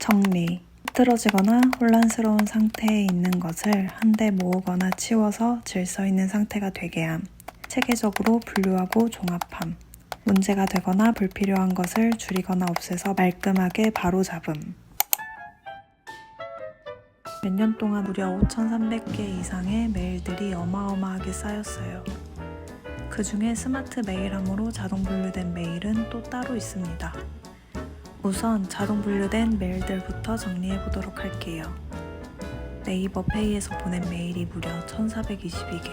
정리. 흐트러지거나 혼란스러운 상태에 있는 것을 한데 모으거나 치워서 질서 있는 상태가 되게 함. 체계적으로 분류하고 종합함. 문제가 되거나 불필요한 것을 줄이거나 없애서 말끔하게 바로잡음. 몇 년 동안 무려 5,300개 이상의 메일들이 어마어마하게 쌓였어요. 그 중에 스마트 메일함으로 자동 분류된 메일은 또 따로 있습니다. 우선 자동 분류된 메일들부터 정리해 보도록 할게요. 네이버 페이에서 보낸 메일이 무려 1,422개.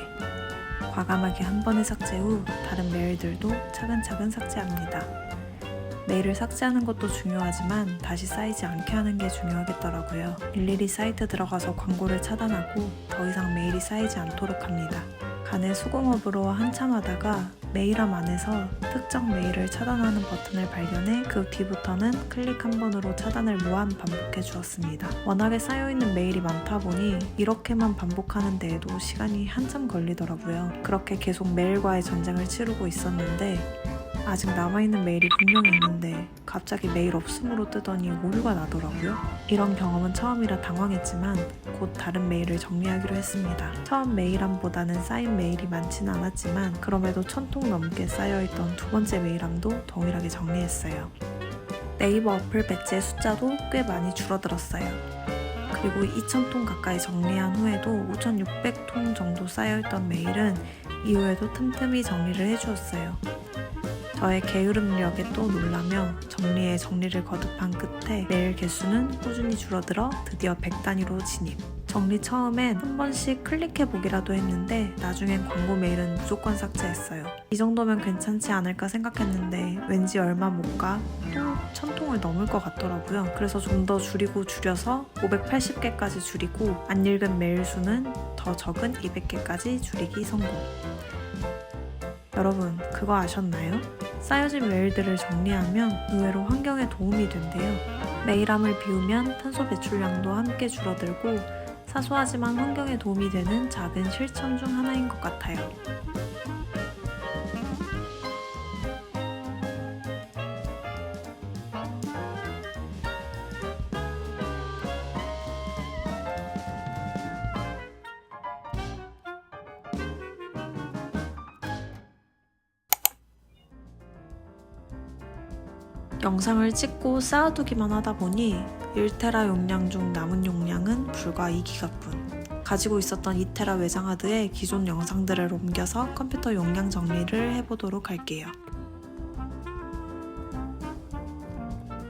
과감하게 한 번에 삭제 후 다른 메일들도 차근차근 삭제합니다. 메일을 삭제하는 것도 중요하지만 다시 쌓이지 않게 하는 게 중요하겠더라고요. 일일이 사이트 들어가서 광고를 차단하고 더 이상 메일이 쌓이지 않도록 합니다. 간의 수공업으로 한참 하다가 메일함 안에서 특정 메일을 차단하는 버튼을 발견해 그 뒤부터는 클릭 한 번으로 차단을 무한 반복해 주었습니다. 워낙에 쌓여있는 메일이 많다 보니 이렇게만 반복하는 데에도 시간이 한참 걸리더라고요. 그렇게 계속 메일과의 전쟁을 치르고 있었는데 아직 남아있는 메일이 분명히 있는데 갑자기 메일 없음으로 뜨더니 오류가 나더라고요. 이런 경험은 처음이라 당황했지만 곧 다른 메일을 정리하기로 했습니다. 처음 메일함보다는 쌓인 메일이 많지는 않았지만 그럼에도 1,000통 넘게 쌓여있던 두 번째 메일함도 동일하게 정리했어요. 네이버 어플 배지의 숫자도 꽤 많이 줄어들었어요. 그리고 2,000통 가까이 정리한 후에도 5,600통 정도 쌓여있던 메일은 이후에도 틈틈이 정리를 해주었어요. 저의 게으름력에 또 놀라며 정리에 정리를 거듭한 끝에 메일 개수는 꾸준히 줄어들어 드디어 100단위로 진입. 정리 처음엔 한 번씩 클릭해보기라도 했는데 나중엔 광고 메일은 무조건 삭제했어요. 이 정도면 괜찮지 않을까 생각했는데 왠지 얼마 못 가 또 1,000통을 넘을 것 같더라고요. 그래서 좀 더 줄여서 580개까지 줄이고 안 읽은 메일 수는 더 적은 200개까지 줄이기 성공. 여러분, 그거 아셨나요? 쌓여진 메일들을 정리하면 의외로 환경에 도움이 된대요. 메일함을 비우면 탄소 배출량도 함께 줄어들고 사소하지만 환경에 도움이 되는 작은 실천 중 하나인 것 같아요. 영상을 찍고 쌓아두기만 하다 보니 1테라 용량 중 남은 용량은 불과 2기가뿐. 가지고 있었던 2테라 외장하드에 기존 영상들을 옮겨서 컴퓨터 용량 정리를 해보도록 할게요.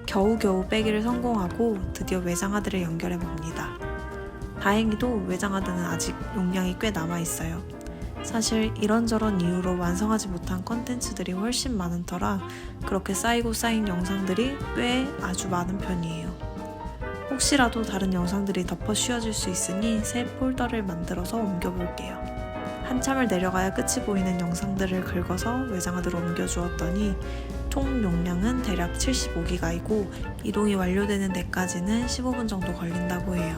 겨우겨우 빼기를 성공하고 드디어 외장하드를 연결해봅니다. 다행히도 외장하드는 아직 용량이 꽤 남아있어요. 사실 이런저런 이유로 완성하지 못한 컨텐츠들이 훨씬 많은 터라 그렇게 쌓이고 쌓인 영상들이 꽤 아주 많은 편이에요. 혹시라도 다른 영상들이 덮어 씌워질 수 있으니 새 폴더를 만들어서 옮겨볼게요. 한참을 내려가야 끝이 보이는 영상들을 긁어서 외장하드로 옮겨주었더니 총 용량은 대략 75기가이고 이동이 완료되는 데까지는 15분 정도 걸린다고 해요.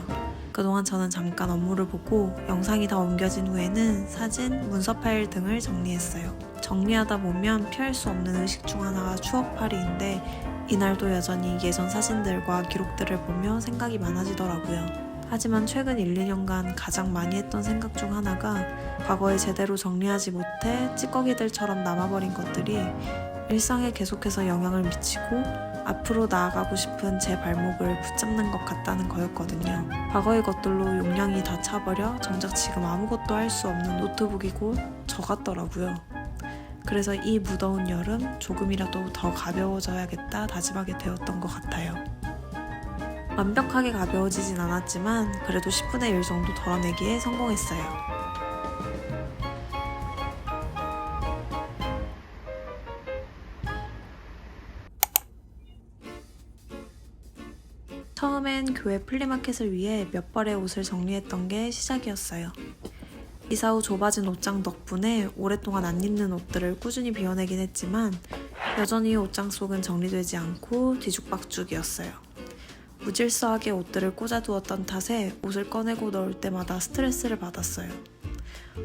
그동안 저는 잠깐 업무를 보고 영상이 다 옮겨진 후에는 사진, 문서 파일 등을 정리했어요. 정리하다 보면 피할 수 없는 의식 중 하나가 추억팔이인데 이날도 여전히 예전 사진들과 기록들을 보며 생각이 많아지더라고요. 하지만 최근 1, 2년간 가장 많이 했던 생각 중 하나가 과거에 제대로 정리하지 못해 찌꺼기들처럼 남아버린 것들이 일상에 계속해서 영향을 미치고 앞으로 나아가고 싶은 제 발목을 붙잡는 것 같다는 거였거든요. 과거의 것들로 용량이 다 차버려 정작 지금 아무것도 할 수 없는 노트북이 곧 저 같더라고요. 그래서 이 무더운 여름 조금이라도 더 가벼워져야겠다 다짐하게 되었던 것 같아요. 완벽하게 가벼워지진 않았지만 그래도 10분의 1 정도 덜어내기에 성공했어요. 처음엔 교회 플리마켓을 위해 몇 벌의 옷을 정리했던 게 시작이었어요. 이사 후 좁아진 옷장 덕분에 오랫동안 안 입는 옷들을 꾸준히 비워내긴 했지만 여전히 옷장 속은 정리되지 않고 뒤죽박죽이었어요. 무질서하게 옷들을 꽂아두었던 탓에 옷을 꺼내고 넣을 때마다 스트레스를 받았어요.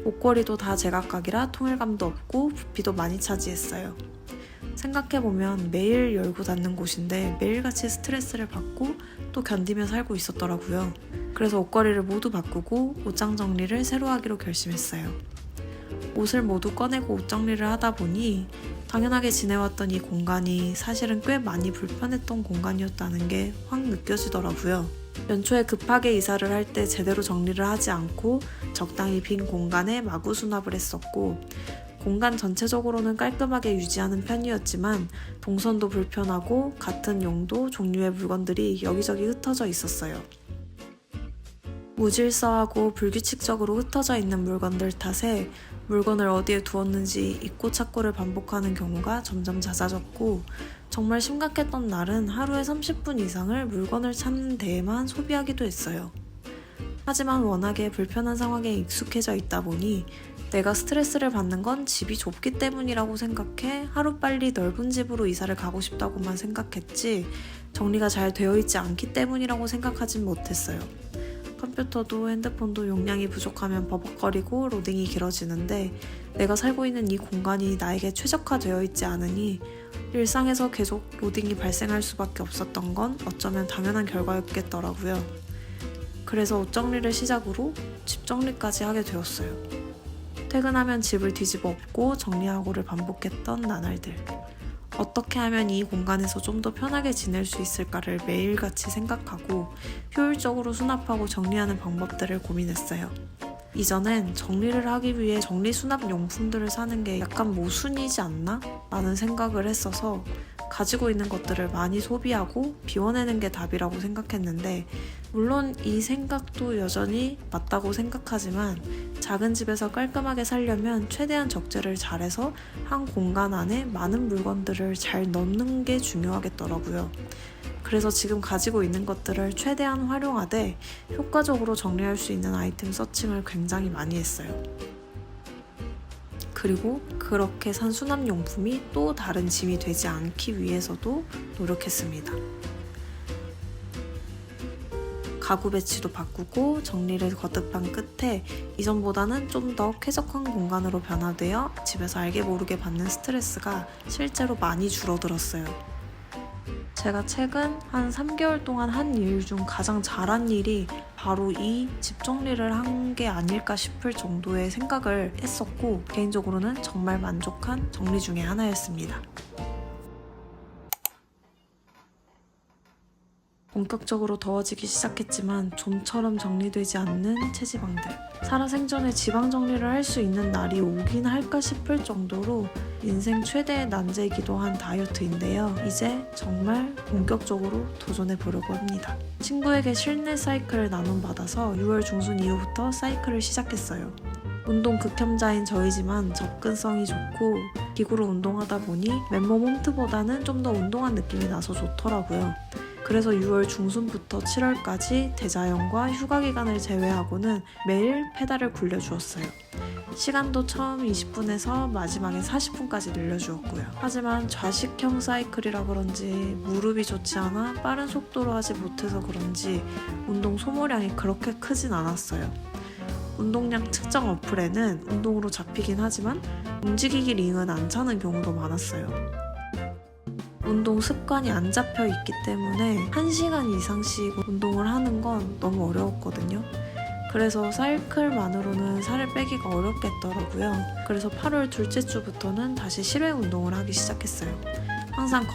옷걸이도 다 제각각이라 통일감도 없고 부피도 많이 차지했어요. 생각해보면 매일 열고 닫는 곳인데 매일같이 스트레스를 받고 또 견디며 살고 있었더라고요. 그래서 옷걸이를 모두 바꾸고 옷장 정리를 새로 하기로 결심했어요. 옷을 모두 꺼내고 옷 정리를 하다 보니 당연하게 지내왔던 이 공간이 사실은 꽤 많이 불편했던 공간이었다는 게 확 느껴지더라고요. 연초에 급하게 이사를 할 때 제대로 정리를 하지 않고 적당히 빈 공간에 마구 수납을 했었고, 공간 전체적으로는 깔끔하게 유지하는 편이었지만 동선도 불편하고 같은 용도, 종류의 물건들이 여기저기 흩어져 있었어요. 무질서하고 불규칙적으로 흩어져 있는 물건들 탓에 물건을 어디에 두었는지 잊고 찾고를 반복하는 경우가 점점 잦아졌고, 정말 심각했던 날은 하루에 30분 이상을 물건을 찾는 데에만 소비하기도 했어요. 하지만 워낙에 불편한 상황에 익숙해져 있다 보니 내가 스트레스를 받는 건 집이 좁기 때문이라고 생각해 하루빨리 넓은 집으로 이사를 가고 싶다고만 생각했지, 정리가 잘 되어 있지 않기 때문이라고 생각하진 못했어요. 컴퓨터도 핸드폰도 용량이 부족하면 버벅거리고 로딩이 길어지는데 내가 살고 있는 이 공간이 나에게 최적화되어 있지 않으니 일상에서 계속 로딩이 발생할 수밖에 없었던 건 어쩌면 당연한 결과였겠더라고요. 그래서 옷 정리를 시작으로 집 정리까지 하게 되었어요. 퇴근하면 집을 뒤집어 엎고 정리하고를 반복했던 나날들. 어떻게 하면 이 공간에서 좀 더 편하게 지낼 수 있을까를 매일같이 생각하고 효율적으로 수납하고 정리하는 방법들을 고민했어요. 이전엔 정리를 하기 위해 정리수납 용품들을 사는 게 약간 모순이지 않나? 라는 생각을 했어서 가지고 있는 것들을 많이 소비하고 비워내는 게 답이라고 생각했는데, 물론 이 생각도 여전히 맞다고 생각하지만 작은 집에서 깔끔하게 살려면 최대한 적재를 잘해서 한 공간 안에 많은 물건들을 잘 넣는 게 중요하겠더라고요. 그래서 지금 가지고 있는 것들을 최대한 활용하되 효과적으로 정리할 수 있는 아이템 서칭을 굉장히 많이 했어요. 그리고 그렇게 산 수납용품이 또 다른 짐이 되지 않기 위해서도 노력했습니다. 가구 배치도 바꾸고 정리를 거듭한 끝에 이전보다는 좀 더 쾌적한 공간으로 변화되어 집에서 알게 모르게 받는 스트레스가 실제로 많이 줄어들었어요. 제가 최근 한 3개월 동안 한 일 중 가장 잘한 일이 바로 이 집 정리를 한 게 아닐까 싶을 정도의 생각을 했었고, 개인적으로는 정말 만족한 정리 중에 하나였습니다. 본격적으로 더워지기 시작했지만 좀처럼 정리되지 않는 체지방들. 살아생전에 지방 정리를 할 수 있는 날이 오긴 할까 싶을 정도로 인생 최대의 난제이기도 한 다이어트인데요. 이제 정말 본격적으로 도전해보려고 합니다. 친구에게 실내 사이클을 나눔받아서 6월 중순 이후부터 사이클을 시작했어요. 운동 극혐자인 저이지만 접근성이 좋고 기구로 운동하다 보니 맨몸 홈트보다는 좀 더 운동한 느낌이 나서 좋더라고요. 그래서 6월 중순부터 7월까지 대자연과 휴가 기간을 제외하고는 매일 페달을 굴려주었어요. 시간도 처음 20분에서 마지막에 40분까지 늘려주었고요. 하지만 좌식형 사이클이라 그런지 무릎이 좋지 않아 빠른 속도로 하지 못해서 그런지 운동 소모량이 그렇게 크진 않았어요. 운동량 측정 어플에는 운동으로 잡히긴 하지만 움직이기 링은 안 차는 경우도 많았어요. 운동 습관이 안 잡혀 있기 때문에 1시간 이상씩 운동을 하는 건 너무 어려웠거든요. 그래서 사이클만으로는 살을 빼기가 어렵겠더라고요. 그래서 8월 둘째 주부터는 다시 실외 운동을 하기 시작했어요. 항상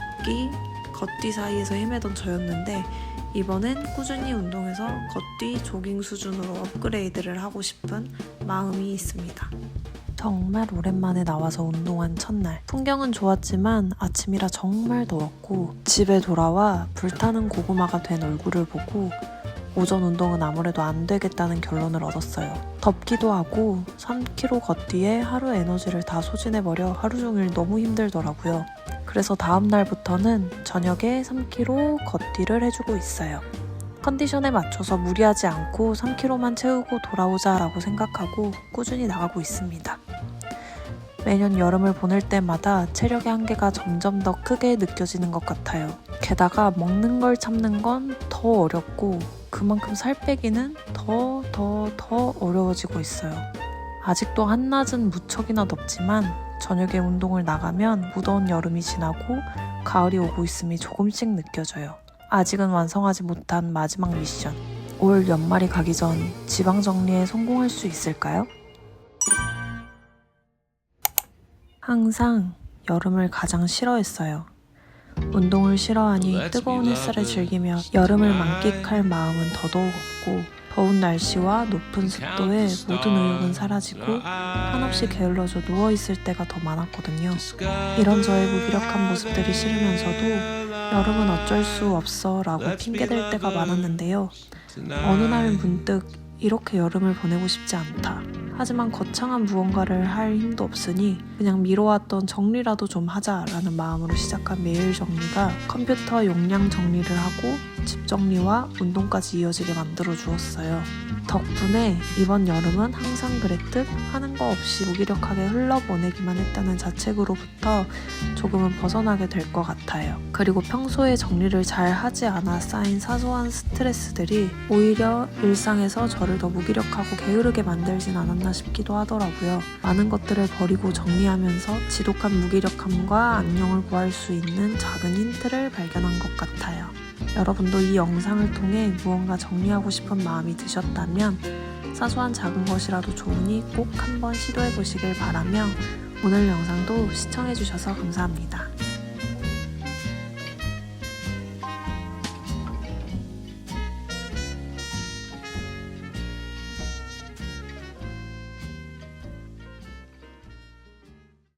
걷기 사이에서 헤매던 저였는데 이번엔 꾸준히 운동해서 걷기, 조깅 수준으로 업그레이드를 하고 싶은 마음이 있습니다. 정말 오랜만에 나와서 운동한 첫날. 풍경은 좋았지만 아침이라 정말 더웠고 집에 돌아와 불타는 고구마가 된 얼굴을 보고 오전 운동은 아무래도 안 되겠다는 결론을 얻었어요. 덥기도 하고 3km 걷기에 하루 에너지를 다 소진해버려 하루 종일 너무 힘들더라고요. 그래서 다음 날부터는 저녁에 3km 걷기를 해주고 있어요. 컨디션에 맞춰서 무리하지 않고 3km만 채우고 돌아오자라고 생각하고 꾸준히 나가고 있습니다. 매년 여름을 보낼 때마다 체력의 한계가 점점 더 크게 느껴지는 것 같아요. 게다가 먹는 걸 참는 건 더 어렵고 그만큼 살 빼기는 더 어려워지고 있어요. 아직도 한낮은 무척이나 덥지만 저녁에 운동을 나가면 무더운 여름이 지나고 가을이 오고 있음이 조금씩 느껴져요. 아직은 완성하지 못한 마지막 미션. 올 연말이 가기 전 지방 정리에 성공할 수 있을까요? 항상 여름을 가장 싫어했어요. 운동을 싫어하니 뜨거운 햇살을 즐기며 여름을 만끽할 마음은 더더욱 없고, 더운 날씨와 높은 습도에 모든 의욕은 사라지고 한없이 게을러져 누워있을 때가 더 많았거든요. 이런 저의 무기력한 모습들이 싫으면서도 여름은 어쩔 수 없어 라고 핑계댈 때가 많았는데요. 어느 날 문득 이렇게 여름을 보내고 싶지 않다. 하지만 거창한 무언가를 할 힘도 없으니 그냥 미뤄왔던 정리라도 좀 하자라는 마음으로 시작한 메일 정리가 컴퓨터 용량 정리를 하고 집 정리와 운동까지 이어지게 만들어 주었어요. 덕분에 이번 여름은 항상 그랬듯 하는 거 없이 무기력하게 흘러보내기만 했다는 자책으로부터 조금은 벗어나게 될 것 같아요. 그리고 평소에 정리를 잘 하지 않아 쌓인 사소한 스트레스들이 오히려 일상에서 저를 더 무기력하고 게으르게 만들진 않았나 싶기도 하더라고요. 많은 것들을 버리고 정리하면서 지독한 무기력함과 안녕을 구할 수 있는 작은 힌트를 발견한 것 같아요. 여러분도 이 영상을 통해 무언가 정리하고 싶은 마음이 드셨다면 사소한 작은 것이라도 좋으니 꼭 한번 시도해 보시길 바라며 오늘 영상도 시청해 주셔서 감사합니다.